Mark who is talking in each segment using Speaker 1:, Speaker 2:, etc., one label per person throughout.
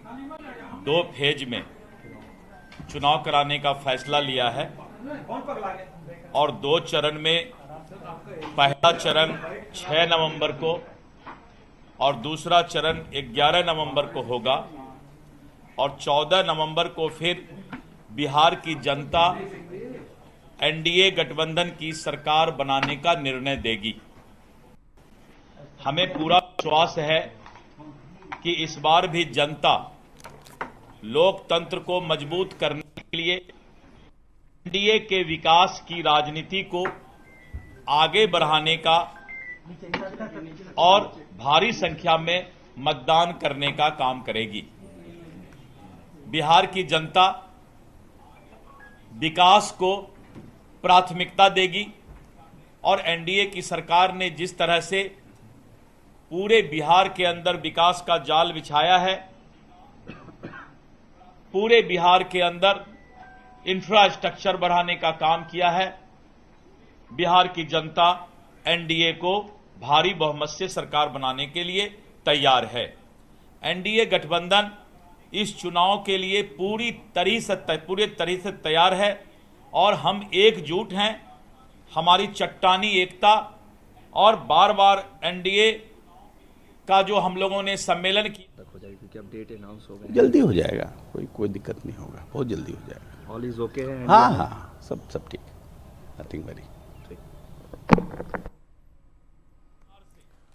Speaker 1: 2 phase में चुनाव कराने का फैसला लिया है और 2 चरण में पहला चरण 6 नवंबर को और दूसरा चरण 11 नवंबर को होगा और 14 नवंबर को फिर बिहार की जनता एनडीए गठबंधन की सरकार बनाने का निर्णय देगी। हमें पूरा विश्वास है कि इस बार भी जनता लोकतंत्र को मजबूत करने के लिए एनडीए के विकास की राजनीति को आगे बढ़ाने का और भारी संख्या में मतदान करने का काम करेगी। बिहार की जनता विकास को प्राथमिकता देगी और एनडीए की सरकार ने जिस तरह से पूरे बिहार के अंदर विकास का जाल बिछाया है, पूरे बिहार के अंदर इंफ्रास्ट्रक्चर बढ़ाने का काम किया है, बिहार की जनता एनडीए को भारी बहुमत से सरकार बनाने के लिए तैयार है। एनडीए गठबंधन इस चुनाव के लिए पूरी तरह से तैयार है और हम एकजुट हैं। हमारी चट्टानी एकता और बार बार एनडीए का जो हम लोगों ने सम्मेलन किया
Speaker 2: हो जाएगी क्योंकि अपडेट अनाउंस हो गए,
Speaker 3: जल्दी हो जाएगा, कोई दिक्कत नहीं होगा, बहुत जल्दी हो जाएगा।
Speaker 2: ऑल इज ओके है?
Speaker 3: हाँ, सब ठीक, नथिंग वेरी।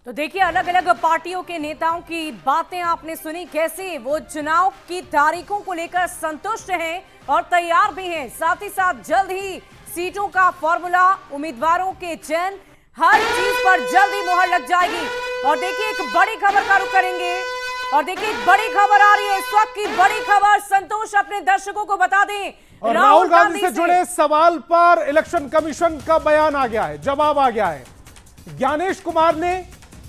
Speaker 4: तो देखिए, अलग अलग पार्टियों के नेताओं की बातें आपने सुनी, कैसे वो चुनाव की तारीखों को लेकर संतुष्ट हैं और तैयार भी हैं। साथ ही साथ जल्द ही सीटों का फॉर्मूला, उम्मीदवारों के चयन, हर चीज पर जल्द ही मुहर लग जाएगी। और देखिए, एक बड़ी खबर का रुख करेंगे और देखिए, एक बड़ी खबर आ रही है इस वक्त की बड़ी खबर। संतोष अपने दर्शकों को बता दें,
Speaker 5: और राहुल गांधी से जुड़े सवाल पर इलेक्शन कमीशन का बयान आ गया है, जवाब आ गया है। ज्ञानेश कुमार ने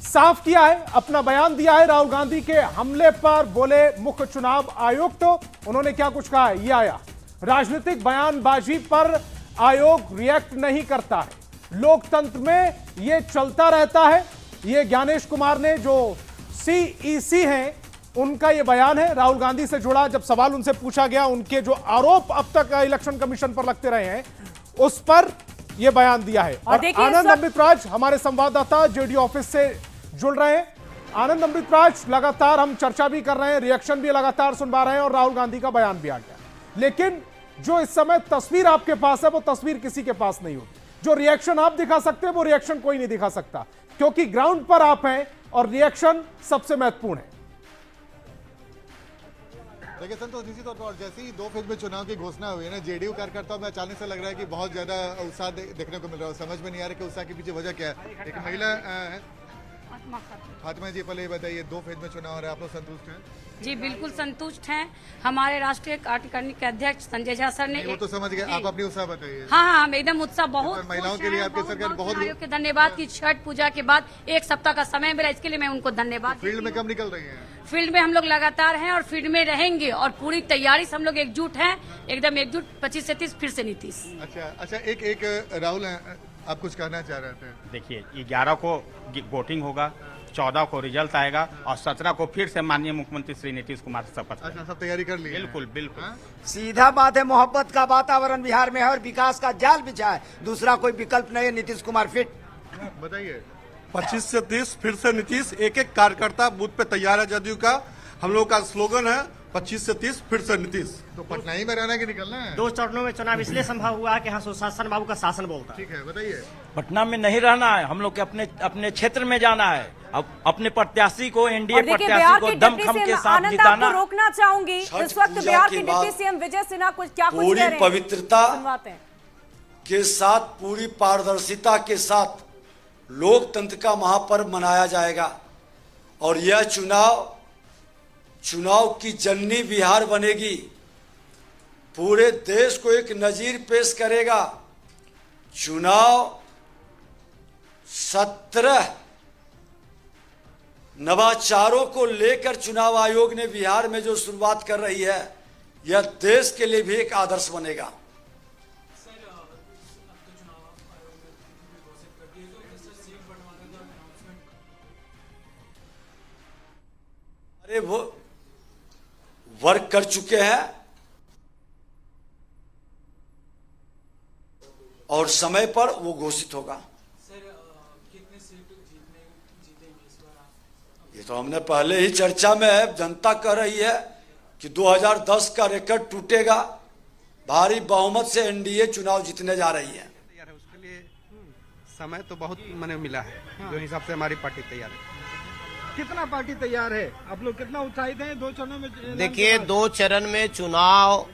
Speaker 5: साफ किया है, अपना बयान दिया है राहुल गांधी के हमले पर। बोले मुख्य चुनाव आयुक्त, तो उन्होंने क्या कुछ कहा है, ये आया। राजनीतिक बयानबाजी पर आयोग रिएक्ट नहीं करता है, लोकतंत्र में ये चलता रहता है। ये ज्ञानेश कुमार ने, जो सीईसी हैं, उनका ये बयान है राहुल गांधी से जुड़ा। जब सवाल उनसे पूछा गया, उनके जो आरोप अब तक इलेक्शन कमीशन पर लगते रहे हैं, उस पर यह बयान दिया है। और आनंद अमृतराज हमारे संवाददाता जेडी ऑफिस से जुड़ रहे हैं। आनंद अमृतराज, लगातार हम चर्चा भी कर रहे हैं, रिएक्शन भी लगातार सुन पा रहे हैं और राहुल गांधी का बयान भी आ गया, लेकिन जो इस समय तस्वीर आपके पास है, वो तस्वीर किसी के पास नहीं होती। जो रिएक्शन आप दिखा सकते हैं, वो रिएक्शन कोई नहीं दिखा सकता, क्योंकि ग्राउंड पर आप हैं और रिएक्शन सबसे महत्वपूर्ण है।
Speaker 6: देखिए संतोष, निश्चित तौर पर जैसे ही 2 फेज में चुनाव की घोषणा हुई है ना, जेडीयू कार्यकर्ताओं में अचानक से लग रहा है कि बहुत ज्यादा उत्साह देखने को मिल रहा है। समझ में नहीं आ रहा कि उत्साह के पीछे वजह क्या है। एक महिला है फातिमा जी, पहले ये बताइए, 2 फेज में चुनाव हो रहा है, आप लोग संतुष्ट हैं?
Speaker 7: जी बिल्कुल संतुष्ट हैं। हमारे राष्ट्रीय कार्यकारिणी के अध्यक्ष संजय झा सर ने,
Speaker 6: वो तो समझ गए, आप अपनी उत्साह बताइए।
Speaker 7: हाँ, हम एकदम उत्साह, बहुत
Speaker 6: महिलाओं के लिए आपकी सरकार बहुत
Speaker 7: के धन्यवाद की छठ पूजा के बाद 1 सप्ताह का समय मिला, इसके लिए मैं उनको धन्यवाद।
Speaker 6: फील्ड में कब निकल रही है?
Speaker 7: फील्ड में हम लोग लगातार हैं और फील्ड में रहेंगे और पूरी तैयारी से हम लोग एकजुट हैं, एकदम एकजुट। 25 से 30 फिर से नीतीश।
Speaker 6: अच्छा, एक राहुल, आप कुछ कहना चाह रहे थे?
Speaker 8: देखिए, 11 को वोटिंग होगा, 14 को रिजल्ट आएगा और 17 को फिर से माननीय मुख्यमंत्री श्री नीतीश कुमार शपथ।
Speaker 6: अच्छा, सब तैयारी कर ली?
Speaker 8: बिल्कुल बिल्कुल।
Speaker 9: सीधा बात है, मोहब्बत का वातावरण बिहार में है और विकास का जाल बिछा है, दूसरा कोई विकल्प नहीं है। नीतीश कुमार फिट।
Speaker 6: बताइए।
Speaker 10: 25 से 30 फिर से नीतीश। एक कार्यकर्ता बूथ पे तैयार है जदयू का। हम लोग का स्लोगन है 25 से 30 फिर से नीतीश।
Speaker 6: तो पटना ही में रहना कि निकलना है?
Speaker 11: 2 चरणों में चुनाव इसलिए संभव हुआ है कि यहाँ सुशासन बाबू का शासन बोलता है।
Speaker 6: ठीक है, बताइए।
Speaker 12: पटना में नहीं रहना है, हम लोग के अपने क्षेत्र में जाना है, अब अपने प्रत्याशी को, एनडीए प्रत्याशी को दमखम के साथ जिताना।
Speaker 4: रोकना चाहूंगी, इस वक्त बिहार के डिप्टी सीएम विजय सिन्हा क्या कुछ
Speaker 13: पूरी पवित्रता के साथ, पूरी पारदर्शिता के साथ लोकतंत्र का महापर्व मनाया जाएगा और यह चुनाव की जननी बिहार बनेगी, पूरे देश को एक नजीर पेश करेगा। चुनाव 17 नवाचारों को लेकर चुनाव आयोग ने बिहार में जो शुरुआत कर रही है, यह देश के लिए भी एक आदर्श बनेगा। अरे वर्क कर चुके हैं और समय पर वो घोषित होगा। ये तो हमने पहले ही चर्चा में है, जनता कह रही है कि 2010 का रिकॉर्ड टूटेगा, भारी बहुमत से एनडीए चुनाव जीतने जा रही है।
Speaker 14: उसके लिए समय तो बहुत मैंने मिला है, जो हिसाब से हमारी पार्टी तैयार है।
Speaker 5: कितना पार्टी तैयार है, आप लोग कितना उत्साहित हैं 2 चरणों में?
Speaker 15: देखिए, 2 चरण में चुनाव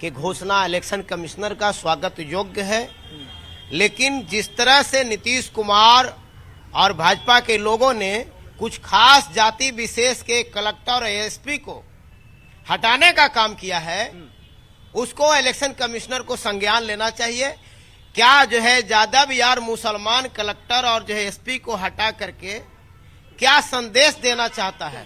Speaker 15: की घोषणा इलेक्शन कमिश्नर का स्वागत योग्य है, लेकिन जिस तरह से नीतीश कुमार और भाजपा के लोगों ने कुछ खास जाति विशेष के कलेक्टर और एसपी को हटाने का काम किया है, उसको इलेक्शन कमिश्नर को संज्ञान लेना चाहिए। क्या जो है यादव यार मुसलमान कलेक्टर और जो है एसपी को हटा करके क्या संदेश देना चाहता है?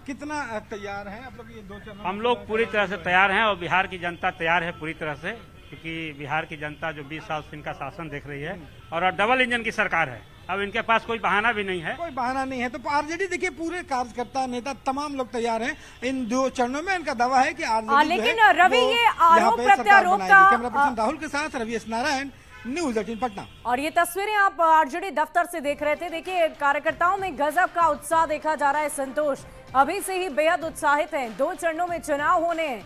Speaker 5: कितना तैयार हैं आप लोग ये 2 चरण?
Speaker 8: हम लोग पूरी तरह से तैयार हैं और बिहार की जनता तैयार है पूरी तरह से, क्योंकि बिहार की जनता जो 20 साल से इनका शासन देख रही है और डबल इंजन की सरकार है। अब इनके पास कोई बहाना भी नहीं है,
Speaker 5: कोई बहाना नहीं है। तो आरजेडी देखिए, पूरे कार्यकर्ता नेता तमाम लोग तैयार हैं इन 2 चरणों में। इनका दावा है कि आरजेडी
Speaker 4: लेकिन रवि, ये आरोप प्रत्यारोप का
Speaker 5: कैमरा पर्सन राहुल के साथ रवि एस नारायण, न्यूज़ 18 पटना।
Speaker 4: और ये तस्वीरें आप आरजेडी दफ्तर से देख रहे थे। देखिए, कार्यकर्ताओं में गजब का उत्साह देखा जा रहा है। संतोष अभी से ही बेहद उत्साहित हैं, 2 चरणों में चुनाव होने हैं।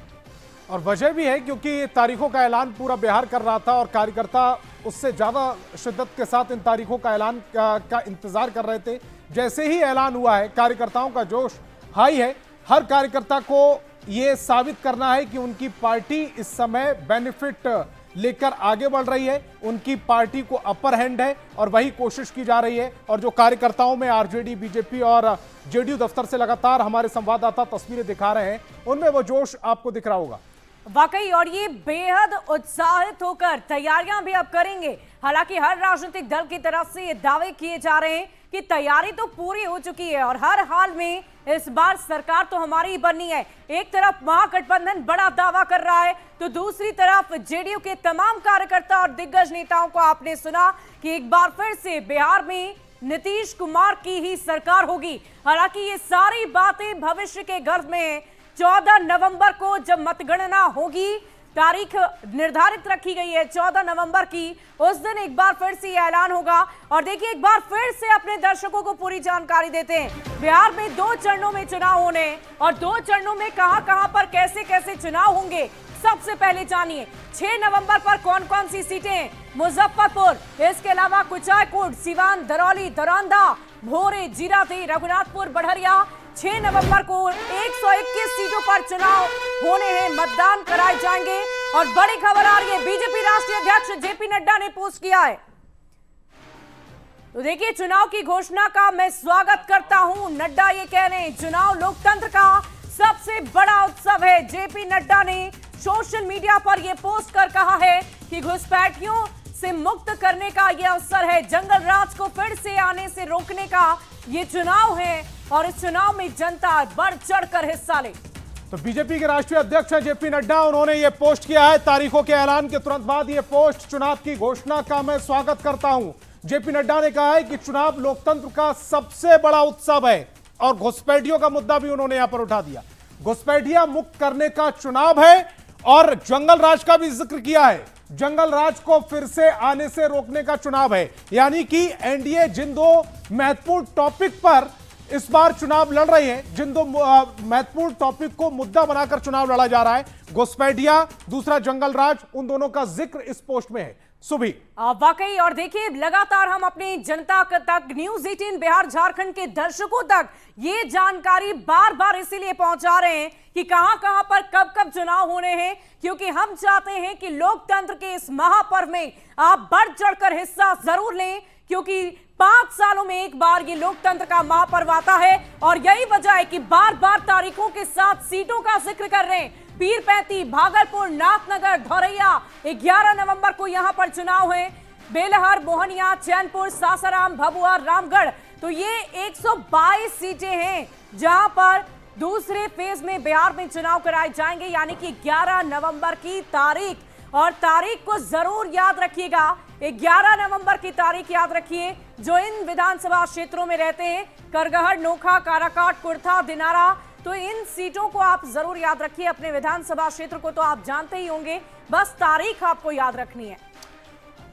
Speaker 5: और वजह भी है क्योंकि तारीखों का ऐलान पूरा बिहार कर रहा था और कार्यकर्ता उससे ज्यादा शिद्दत के साथ इन तारीखों का ऐलान का इंतजार कर रहे थे। जैसे ही ऐलान हुआ है, कार्यकर्ताओं का जोश हाई है। हर कार्यकर्ता को ये साबित करना है कि उनकी पार्टी इस समय बेनिफिट लेकर आगे बढ़ रही है, उनकी पार्टी को अपर हैंड है और वही कोशिश की जा रही है। और जो कार्यकर्ताओं में आरजेडी, बीजेपी और जेडीयू दफ्तर से लगातार हमारे संवाददाता तस्वीरें दिखा रहे हैं, उनमें वो जोश आपको दिख रहा होगा
Speaker 4: वाकई। और ये बेहद उत्साहित होकर तैयारियां भी अब करेंगे। हालांकि हर राजनीतिक दल की तरफ से ये दावे किए जा रहे हैं कि तैयारी तो पूरी हो चुकी है और हर हाल में इस बार सरकार तो हमारी ही बननी है। एक तरफ महागठबंधन बड़ा दावा कर रहा है, तो दूसरी तरफ जेडीयू के तमाम कार्यकर्ता और दिग्गज नेताओं को आपने सुना कि एक बार फिर से बिहार में नीतीश कुमार की ही सरकार होगी। हालांकि ये सारी बातें भविष्य के गर्भ में है। 14 नवंबर को जब मतगणना होगी, तारीख निर्धारित रखी गई है 14 नवंबर की, उस दिन एक बार फिर से ऐलान होगा। और देखिए, एक बार फिर से अपने दर्शकों को पूरी जानकारी देते हैं। बिहार में 2 चरणों में चुनाव होने और 2 चरणों में कहां पर कैसे कैसे चुनाव होंगे, सबसे पहले जानिए 6 नवंबर पर कौन कौन सी सीटें। मुजफ्फरपुर, इसके अलावा कुचायकोट, सिवान, दरौली, दरौंदा, भोरे, जीरादेई, रघुनाथपुर, बढ़रिया। 6 नवंबर को 121 सीटों पर चुनाव होने हैं, मतदान कराए जाएंगे। और बड़ी खबर आ रही है, बीजेपी राष्ट्रीय अध्यक्ष जेपी नड्डा ने पोस्ट किया है। तो देखिए, चुनाव की घोषणा का मैं स्वागत करता हूं। नड्डा ये कह रहे हैं, चुनाव लोकतंत्र का सबसे बड़ा उत्सव है। जेपी नड्डा ने सोशल मीडिया पर यह पोस्ट कर कहा है कि घुसपैठियों से मुक्त करने का यह अवसर है, जंगल राज को फिर से आने से रोकने का ये चुनाव है और इस चुनाव में जनता बढ़ चढ़कर हिस्सा ले।
Speaker 5: तो बीजेपी के राष्ट्रीय अध्यक्ष हैं जेपी नड्डा, उन्होंने ये पोस्ट किया है। तारीखों के ऐलान के तुरंत बाद ये पोस्ट, चुनाव की घोषणा का मैं स्वागत करता हूं। जेपी नड्डा ने कहा है कि चुनाव लोकतंत्र का सबसे बड़ा उत्सव है और घुसपैठियों का मुद्दा भी उन्होंने यहां पर उठा दिया। घुसपैठियां मुक्त करने का चुनाव है और जंगल राज का भी जिक्र किया है। जंगल राज को फिर से आने से रोकने का चुनाव है, यानी कि एनडीए जिन 2 महत्वपूर्ण टॉपिक पर इस बार चुनाव लड़ रही है, जिन 2 महत्वपूर्ण टॉपिक को मुद्दा बनाकर चुनाव लड़ा जा रहा है, घुसपैठियां, दूसरा जंगल राज, उन दोनों का जिक्र इस पोस्ट में है। सुबह
Speaker 4: वाकई। और देखिए, लगातार हम अपनी जनता तक, न्यूज़ 18 बिहार झारखंड के दर्शकों तक ये जानकारी बार बार इसीलिए पहुंचा रहे हैं कि कहां पर कब चुनाव होने हैं, क्योंकि हम चाहते हैं कि लोकतंत्र के इस महापर्व में आप बढ़ चढ़कर हिस्सा जरूर लें, क्योंकि 5 सालों में एक बार ये लोकतंत्र का महापर्व आता है। और यही वजह है कि बार बार तारीखों के साथ सीटों का जिक्र कर रहे हैं। पीरपैंती, भागलपुर, नाथनगर, धौरैया, 11 नवंबर को यहां पर चुनाव है। बेलहर, मोहनिया, चैनपुर, सासाराम, भभुआ, रामगढ़। तो ये 122 सीटें हैं जहां पर दूसरे फेज में बिहार में चुनाव कराए जाएंगे, यानी कि 11 नवंबर की तारीख। और तारीख को जरूर याद रखिएगा, 11 नवंबर की तारीख याद रखिए। जो इन विधानसभा क्षेत्रों में रहते हैं, करगहर, नोखा, काराकाट, कुर्था, दिनारा, तो इन सीटों को आप जरूर याद रखिए। अपने विधानसभा क्षेत्र को तो आप जानते ही होंगे, बस तारीख आपको याद रखनी है।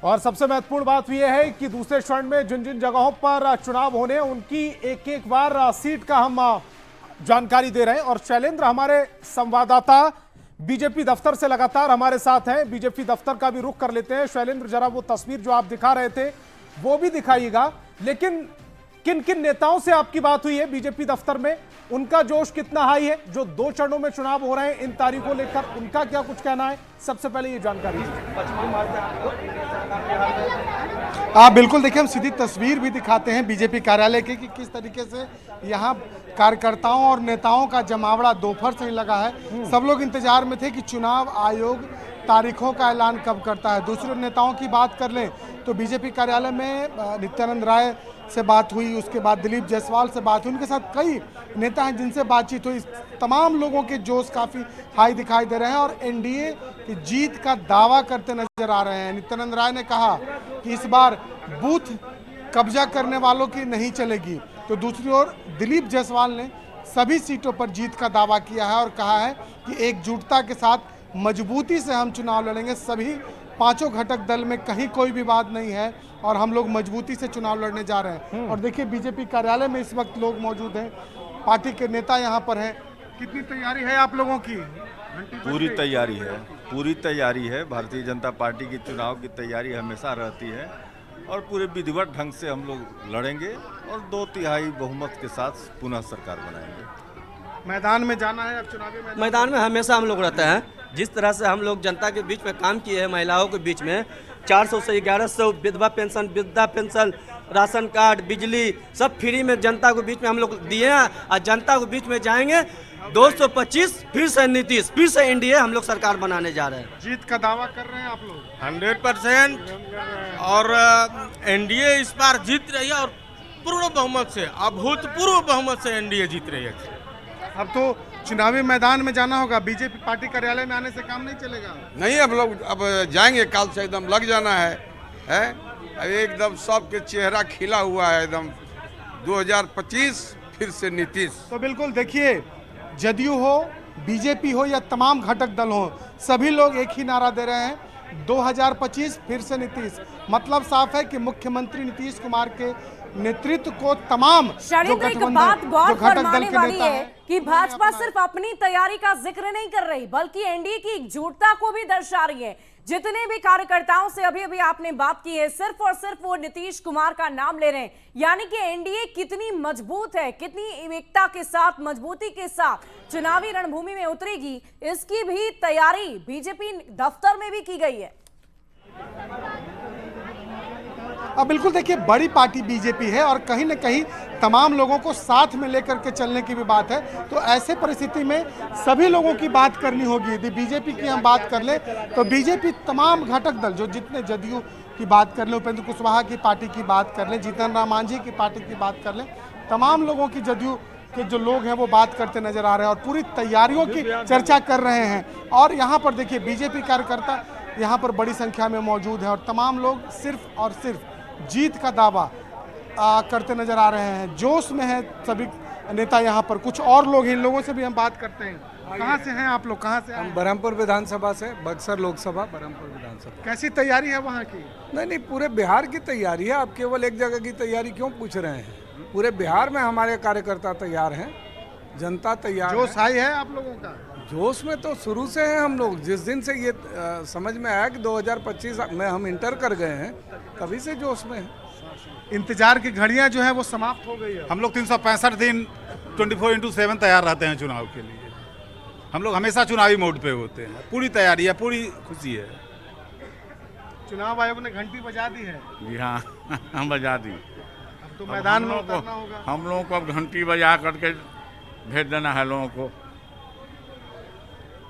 Speaker 5: और सबसे महत्वपूर्ण बात यह है कि दूसरे चरण में जिन जिन जगहों पर चुनाव होने उनकी एक एक बार सीट का हम जानकारी दे रहे हैं। और शैलेंद्र हमारे संवाददाता बीजेपी दफ्तर से लगातार हमारे साथ हैं, बीजेपी दफ्तर का भी रुख कर लेते हैं। शैलेंद्र, जरा वो तस्वीर जो आप दिखा रहे थे वो भी दिखाइएगा। लेकिन किन किन नेताओं से आपकी बात हुई है बीजेपी दफ्तर में, उनका जोश कितना हाई है? जो 2 चरणों में चुनाव हो रहे हैं इन तारीखों लेकर, उनका क्या कुछ कहना है? सबसे पहले ये जानकारी
Speaker 16: आप बिल्कुल देखिए, हम सीधी तस्वीर भी दिखाते हैं बीजेपी कार्यालय की कि किस तरीके से यहाँ कार्यकर्ताओं और नेताओं का जमावड़ा दोपहर से ही लगा है। सब लोग इंतजार में थे कि चुनाव आयोग तारीखों का ऐलान कब करता है। दूसरे नेताओं की बात कर लें तो बीजेपी कार्यालय में नित्यानंद राय से बात हुई, उसके बाद दिलीप जायसवाल से बात हुई, उनके साथ कई नेता हैं जिनसे बातचीत हुई। तमाम लोगों के जोश काफ़ी हाई दिखाई दे रहे हैं और एनडीए की जीत का दावा करते नजर आ रहे हैं। नित्यानंद राय ने कहा कि इस बार बूथ कब्जा करने वालों की नहीं चलेगी, तो दूसरी ओर दिलीप जायसवाल ने सभी सीटों पर जीत का दावा किया है और कहा है कि एकजुटता के साथ मजबूती से हम चुनाव लड़ेंगे। सभी 5 घटक दल में कहीं कोई विवाद नहीं है और हम लोग मजबूती से चुनाव लड़ने जा रहे हैं। और देखिए, बीजेपी कार्यालय में इस वक्त लोग मौजूद हैं, पार्टी के नेता यहाँ पर हैं। कितनी तैयारी है आप लोगों की?
Speaker 17: पूरी तैयारी है, पूरी तैयारी है। भारतीय जनता पार्टी की चुनाव की तैयारी हमेशा रहती है और पूरे विधिवत ढंग से हम लोग लड़ेंगे और 2/3 बहुमत के साथ पुनः सरकार बनाएंगे।
Speaker 16: मैदान में जाना है अब चुनावी
Speaker 18: मैदान में हमेशा हम लोग रहते हैं। जिस तरह से हम लोग जनता के बीच में काम किए हैं, महिलाओं के बीच में 400 से 1100 विधवा पेंशन, वृद्धा पेंशन, राशन कार्ड, बिजली सब फ्री में जनता के बीच में हम लोग दिए हैं और जनता के बीच में जाएंगे। 225 फिर से नीतीश, फिर से एनडीए हम लोग सरकार बनाने जा रहे हैं।
Speaker 16: जीत का दावा कर रहे हैं आप लोग?
Speaker 19: 100% और एनडीए इस बार जीत रही है और पूर्ण बहुमत से, अभूतपूर्व बहुमत से एनडीए जीत रही है।
Speaker 16: अब तो चुनावी मैदान में जाना होगा, बीजेपी पार्टी कार्यालय में आने से काम नहीं चलेगा।
Speaker 20: नहीं, अब लोग अब जाएंगे, काल से एकदम लग जाना है एकदम सबके चेहरा खिला हुआ है एकदम। 2025 फिर से नीतीश।
Speaker 16: तो बिल्कुल देखिए, जदयू हो, बीजेपी हो या तमाम घटक दल हो, सभी लोग एक ही नारा दे रहे हैं, 2025 फिर से नीतीश। मतलब साफ है कि मुख्यमंत्री नीतीश कुमार के नेतृत्व को तमाम जो
Speaker 4: गठबंधन है कि भाजपा सिर्फ अपनी तैयारी का जिक्र नहीं कर रही बल्कि एनडीए की एकजुटता को भी दर्शा रही है। जितने भी कार्यकर्ताओं से अभी अभी आपने बात की है, सिर्फ और सिर्फ वो नीतीश कुमार का नाम ले रहे हैं। यानी कि एनडीए कितनी मजबूत है, कितनी एकता के साथ, मजबूती के साथ चुनावी रणभूमि में उतरेगी, इसकी भी तैयारी बीजेपी दफ्तर में भी की गई है।
Speaker 16: अब बिल्कुल देखिए, बड़ी पार्टी बीजेपी है और कहीं न कहीं तमाम लोगों को साथ में लेकर के चलने की भी बात है। तो ऐसे परिस्थिति में सभी लोगों की बात करनी होगी। यदि बीजेपी की हम बात कर लें तो बीजेपी तमाम घटक दल, जो जितने जदयू की बात कर लें, उपेंद्र कुशवाहा की पार्टी की बात कर लें, जीतन राम मांझी की पार्टी की बात कर लें, तमाम लोगों की जदयू के जो लोग हैं वो बात करते नजर आ रहे हैं और पूरी तैयारियों की चर्चा कर रहे हैं। और यहाँ पर देखिए, बीजेपी कार्यकर्ता यहाँ पर बड़ी संख्या में मौजूद है और तमाम लोग सिर्फ और सिर्फ जीत का दावा करते नजर आ रहे हैं। जोश में है सभी नेता यहाँ पर। कुछ और लोग, इन लोगों से भी हम बात करते हैं। कहाँ से हैं आप लोग? कहाँ से?
Speaker 21: हम बरहमपुर विधानसभा से, बक्सर लोकसभा, बरहमपुर विधानसभा।
Speaker 16: कैसी तैयारी है वहाँ की?
Speaker 21: नहीं, पूरे बिहार की तैयारी है। आप केवल एक जगह की तैयारी क्यों पूछ रहे हैं? पूरे बिहार में हमारे कार्यकर्ता तैयार हैं, जनता तैयार।
Speaker 16: जोश हाई है आप लोगों का?
Speaker 21: जोश में तो शुरू से हैं हम लोग। जिस दिन से ये समझ में आया कि 2025 में हम इंटर कर गए हैं, तभी से जोश में हैं।
Speaker 16: इंतजार की घड़ियां जो है वो समाप्त हो गई है।
Speaker 22: हम लोग 365 दिन 24/7 तैयार रहते हैं चुनाव के लिए। हम लोग हमेशा चुनावी मोड पे होते हैं। पूरी तैयारी है, पूरी खुशी है।
Speaker 16: चुनाव आयोग ने घंटी बजा दी है।
Speaker 20: जी हाँ, हम बजा दी।
Speaker 16: अब तो मैदान में उतरना होगा।
Speaker 20: हम लोगों को अब घंटी बजा करके भेज देना है लोगों को।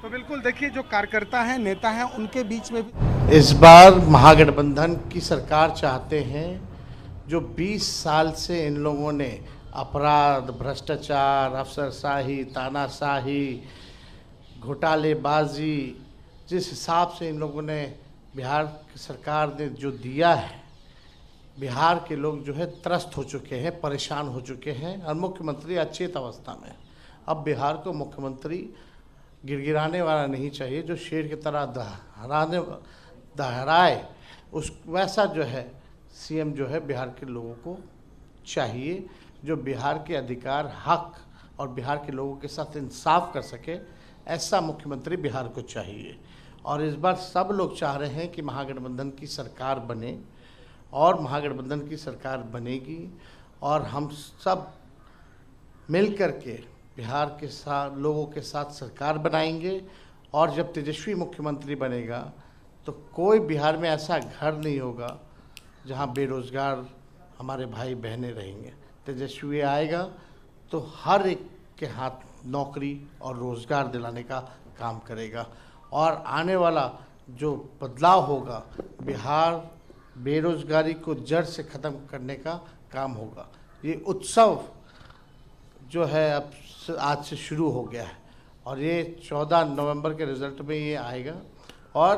Speaker 16: तो बिल्कुल देखिए, जो कार्यकर्ता हैं, नेता हैं, उनके बीच में भी
Speaker 23: इस बार महागठबंधन की सरकार चाहते हैं। जो 20 साल से इन लोगों ने अपराध, भ्रष्टाचार, अफसरशाही, तानाशाही, घोटालेबाजी, जिस हिसाब से इन लोगों ने बिहार की सरकार ने जो दिया है, बिहार के लोग जो है त्रस्त हो चुके हैं, परेशान हो चुके हैं और मुख्यमंत्री अचेत अवस्था में। अब बिहार को मुख्यमंत्री गिड़गिड़ाने वाला नहीं चाहिए, जो शेर की तरह दहराए, उस वैसा जो है सीएम जो है बिहार के लोगों को चाहिए, जो बिहार के अधिकार, हक और बिहार के लोगों के साथ इंसाफ कर सके। ऐसा मुख्यमंत्री बिहार को चाहिए। और इस बार सब लोग चाह रहे हैं कि महागठबंधन की सरकार बने, और महागठबंधन की सरकार बनेगी, और हम सब मिल कर के बिहार के साथ लोगों के साथ सरकार बनाएंगे। और जब तेजस्वी मुख्यमंत्री बनेगा तो कोई बिहार में ऐसा घर नहीं होगा जहां बेरोजगार हमारे भाई बहनें रहेंगे। तेजस्वी आएगा तो हर एक के हाथ नौकरी और रोजगार दिलाने का काम करेगा, और आने वाला जो बदलाव होगा, बिहार बेरोजगारी को जड़ से ख़त्म करने का काम होगा। ये उत्सव जो है अब आज से शुरू हो गया है, और ये 14 नवंबर के रिजल्ट में ये आएगा, और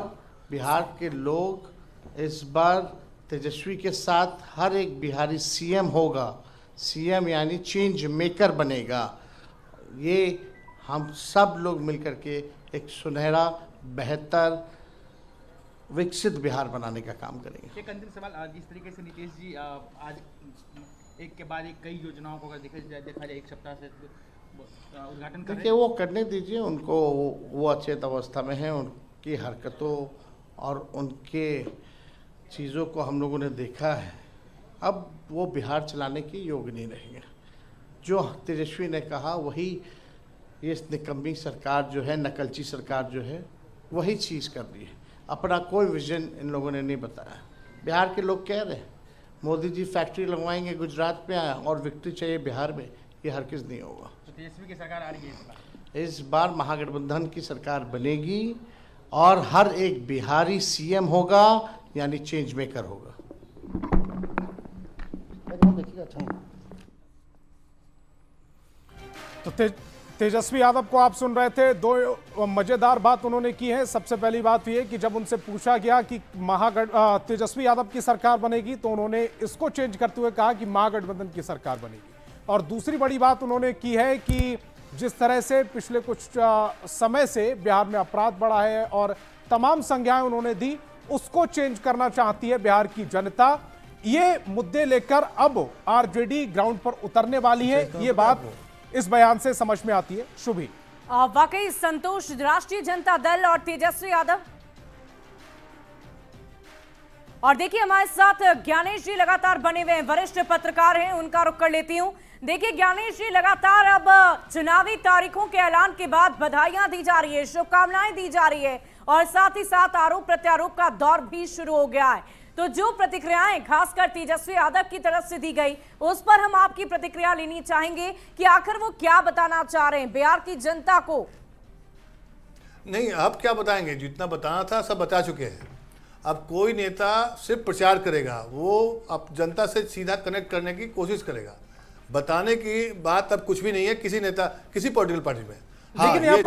Speaker 23: बिहार के लोग इस बार तेजस्वी के साथ हर एक बिहारी सीएम होगा। सीएम यानी चेंज मेकर बनेगा। ये हम सब लोग मिलकर के एक सुनहरा, बेहतर, विकसित बिहार बनाने का काम करेंगे।
Speaker 1: एक अंतिम सवाल, जिस तरीके से नीतीश जी आज एक के बाद एक कई योजनाओं को अगर देखा जाए एक सप्ताह से उद्घाटन कर
Speaker 23: देखिए, वो करने दीजिए उनको, वो अचेत अवस्था में हैं। उनकी हरकतों और उनके चीज़ों को हम लोगों ने देखा है। अब वो बिहार चलाने के योग्य नहीं रहेंगे। जो तेजस्वी ने कहा वही ये निकम्मी सरकार जो है, नकलची सरकार जो है, वही चीज़ कर रही है। अपना कोई विजन इन लोगों ने नहीं बताया। बिहार के लोग कह रहे हैं मोदी जी फैक्ट्री लगवाएंगे गुजरात में और विक्ट्री चाहिए बिहार में, ये हरगिज़ नहीं होगा।
Speaker 1: तो तेजस्वी की सरकार आ रही है
Speaker 23: इस बार महागठबंधन की सरकार बनेगी, और हर एक बिहारी सीएम होगा, यानी चेंज मेकर होगा।
Speaker 5: तो तेजस्वी यादव को आप सुन रहे थे। दो मजेदार बात उन्होंने की है। सबसे पहली बात यह कि जब उनसे पूछा गया कि तेजस्वी यादव की सरकार बनेगी, तो उन्होंने इसको चेंज करते हुए कहा कि महागठबंधन की सरकार बनेगी। और दूसरी बड़ी बात उन्होंने की है कि जिस तरह से पिछले कुछ समय से बिहार में अपराध बढ़ा है और तमाम संज्ञाएं उन्होंने दी, उसको चेंज करना चाहती है बिहार की जनता। ये मुद्दे लेकर अब आरजेडी ग्राउंड पर उतरने वाली है, ये बात इस बयान से समझ में आती है। शुभी,
Speaker 4: वाकई संतोष, राष्ट्रीय जनता दल और तेजस्वी यादव। और देखिए हमारे साथ ज्ञानेश जी लगातार बने हुए हैं, वरिष्ठ पत्रकार हैं, उनका रुख कर लेती हूं। देखिए ज्ञानेश जी, लगातार अब चुनावी तारीखों के ऐलान के बाद बधाइयां दी जा रही है, शुभकामनाएं दी जा रही है, और साथ ही साथ आरोप प्रत्यारोप का दौर भी शुरू हो गया है। तो जो प्रतिक्रियाएं खासकर तेजस्वी यादव की तरफ से दी गई, उस पर हम आपकी प्रतिक्रिया लेनी चाहेंगे कि आखिर वो क्या बताना चाह रहे हैं बिहार की जनता को।
Speaker 2: नहीं, अब क्या बताएंगे, जितना बताना था सब बता चुके हैं। अब कोई नेता सिर्फ प्रचार करेगा, वो अब जनता से सीधा कनेक्ट करने की कोशिश करेगा। बताने की बात अब कुछ भी नहीं है किसी नेता, किसी पॉलिटिकल पार्टी में। हाँ, ये